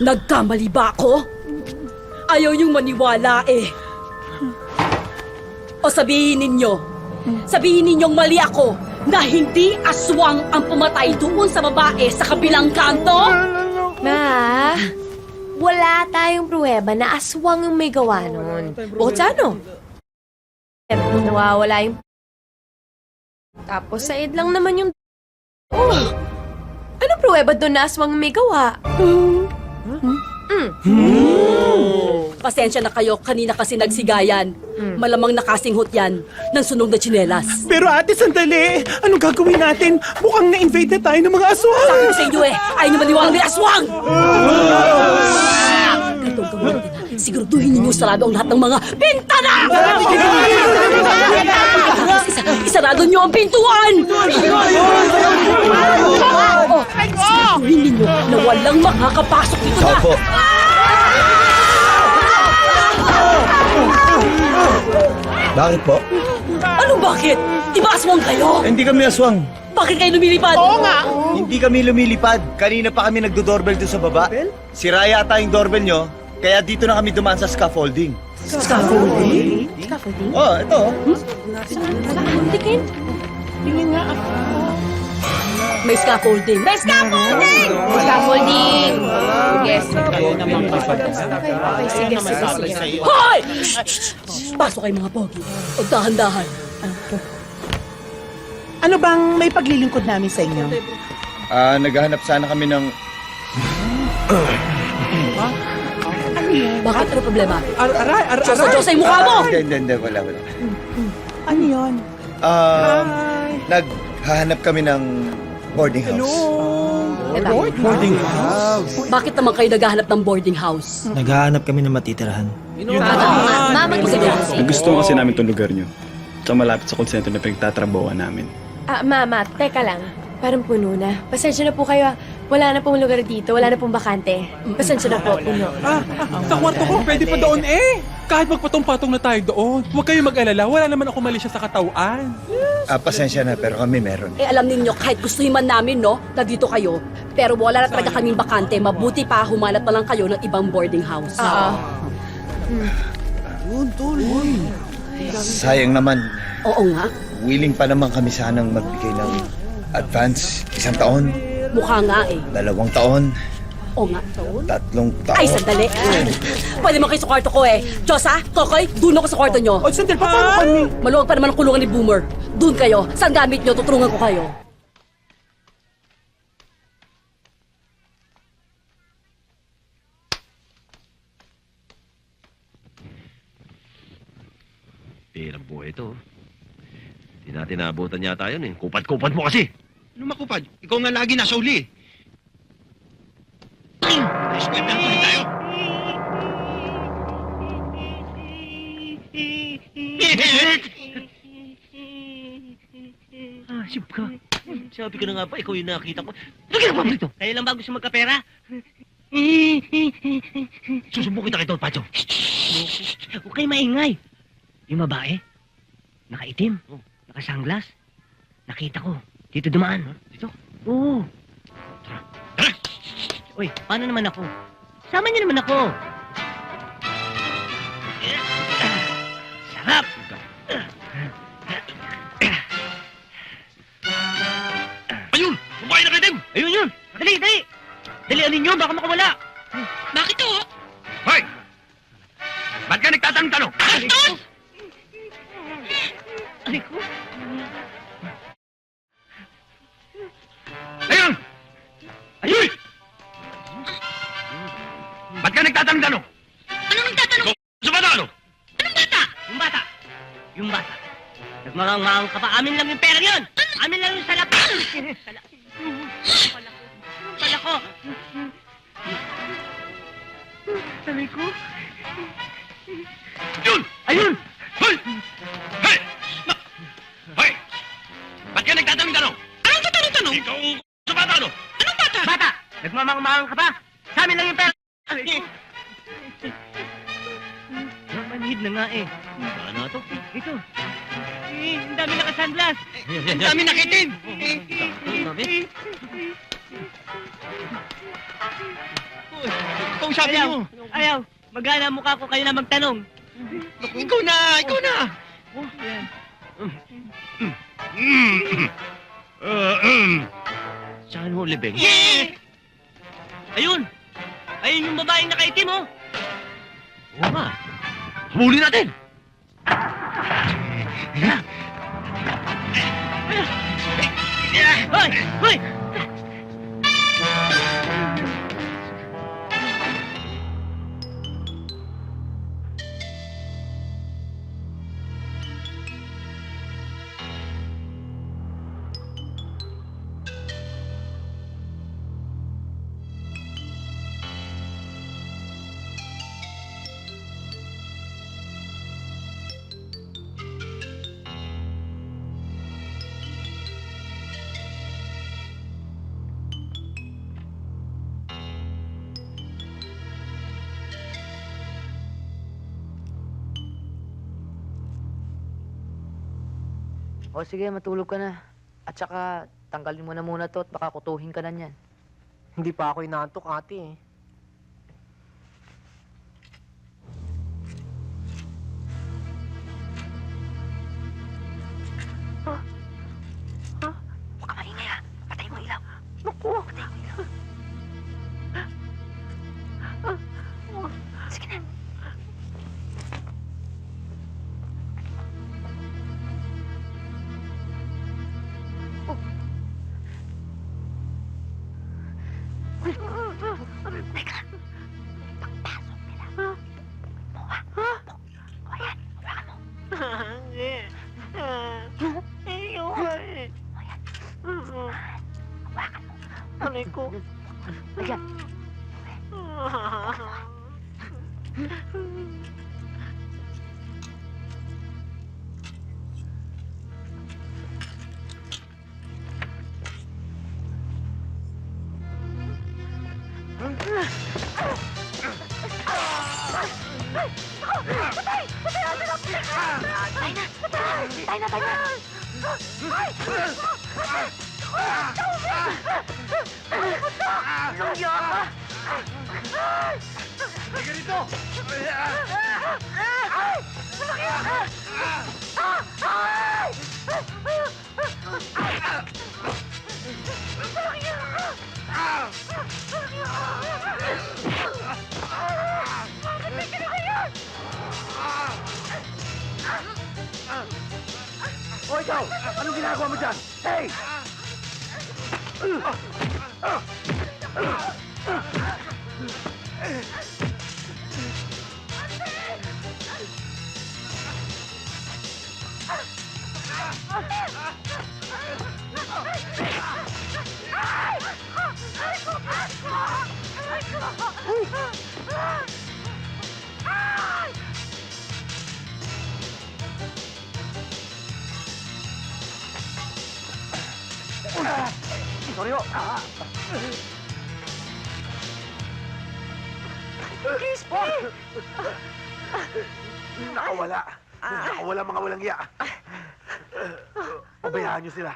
Nagkamali ba ako? Ayaw niyong maniwala eh. O sabihin ninyong mali ako na hindi aswang ang pumatay doon sa babae sa kabilang kanto? Ma, wala tayong pruweba na aswang yung may gawa nun. Bukod sa ano? Nawawala yung... Tapos said lang naman yung... Oh! Ano pruweba doon na aswang yung may gawa? Pasensya na kayo, kanina kasi nagsigayan. Malamang nakasinghot yan ng sunog na tsinelas. Pero ate, sandali. Anong gagawin natin? Mukhang na-invade na tayo ng mga aswang. Sabi ko sa inyo eh, ayaw niyo maniwala may aswang! Ganito ang gawin natin ha. Siguraduhin ninyo sarado ang lahat ng mga bintana! Isarado niyo ang pintuan! Siguraduhin ninyo na walang makakapasok dito na! Opo. Bakit po? Ano bakit? Di ba aswang kayo? Hindi kami aswang. Bakit kayo lumilipad? Hindi kami lumilipad. Kanina pa kami nagdo-doorbell doon sa baba. Sira yata yung doorbell nyo, kaya dito na kami dumaan sa scaffolding. Scaffolding? Oh, ito. Tikin? May scaffolding. May scaffolding! Scaffolding! Yes. Okay, sige. Hoy! Pasok kayo mga pogi. O dahan-dahan. Ano bang may paglilingkod namin sa inyo? Naghahanap sana kami ng... Bakit? Ano problema? Aray! Diyos ay mukha mo! Hindi, wala. Ano yun? Naghahanap kami ng boarding house. Boarding house? Bakit naman kayo naghahanap ng boarding house? Naghahanap kami ng matitirahan. Mama, Gusto kasi namin itong lugar nyo. Sa malapit sa call center na pinagtatrabawan namin. Mama, teka lang. Parang puno na. Pasensya na po kayo. Wala na pong lugar dito. Wala na pong bakante. Pasensya na po, puno. Sa kwarto ko, pwede pa doon eh. Kahit magpatong-patong na tayo doon. Huwag kayong mag-alala, wala naman ako mali siya sa katawan. Pasensya na, pero kami meron. Eh alam ninyo, kahit gustuhin man namin, no, na dito kayo, pero wala na talaga kaming bakante, mabuti pa humanap na lang kayo ng ibang boarding house. Sayang naman, Oo nga, willing pa naman kami sanang magbigay ng advance. 1 taon, mukha nga eh. 2 taon, Oo nga. 3 taon. Ay, sandali. Pwede mo kayo sa kwarto ko eh. Diyos ha, Kokoy, doon ako sa kwarto nyo. O, sandali, paano kami? Maluwag pa naman ang kulungan ni Boomer. Doon kayo. Saan gamit nyo? Tutulungan ko kayo. Pirang buhay ito. Hindi natin naabutan yata yun eh. Kupad-kupad mo kasi. Ano makupad? Ikaw nga lagi nasa uli. Eskwenta na tayo. Sip ka. Sabi ko na nga ba, ikaw yung nakita ko. Lagyan mo dito. Kayo lang ba gusto magkapera? Susumbong kita kay Don Pacho. Huwag kayo maingay. Yung babae, nakaitim, nakasanglas. Nakita ko. Dito dumaan. Dito? Oo. Tara! Uy, paano naman ako? Sama niyo naman ako. Sarap! Ayun! Babae na kaitim! Ayun yun! Dali, dali! Dalianin niyo, baka makawala. Bakit to? Hoy! Ba't ka nagtatanong-tanong? Bastos! Ay ko. Ayun! Ayun! Ba't ka nagtatanong-tanong? Anong nagtatanong? Sa bata ano? Anong bata? Yung bata. Yung bata. Nagmangang ka pa. Amin lang yung pera yun. Amin lang yung salapan. Pala ko. Sabi ko. Yun! Ayun! Hoy! Hoy! Hoy! Ba't ka nagtatanong-tanong? Anong tatanong-tanong? Ikaw sa bata ano? Anong bata? Bata! Nagmamang ka pa. Sa amin lang yung pera. Sabi ko. Manhid na nga eh. Ano to? Ito. Ang dami naka-sunglass. Ang dami nakitin. Ang dami. ang sabi ayaw, mo? ayaw. Magana mukha ko kayo na magtanong. Ikaw na! Ikaw na! Oh, yan. Saan ho, Libeng? Yeah! Ayun! Ayun yung babaeng nakaitim, oh! Oo nga. Habulin natin! Hoy! Hoy! O sige, matulog ka na. At saka, tanggalin mo na muna to at baka kutuhin ka na niyan. Hindi pa ako inaantok, ate eh. Huwag ka maingay ha. Patay mo ilaw. Naku! Patay mo ilaw. Sige na. Teka. Pagpasok nila. Mo ha. O yan, hawakan mo. O yan. Hawakan mo. Anay ko. Ayan. Tay na! O ikaw, anong ginagawa mo dyan? Hey! Sorry ho. Nakawala. Nakawala mga walang iya. Pabayaan niyo sila.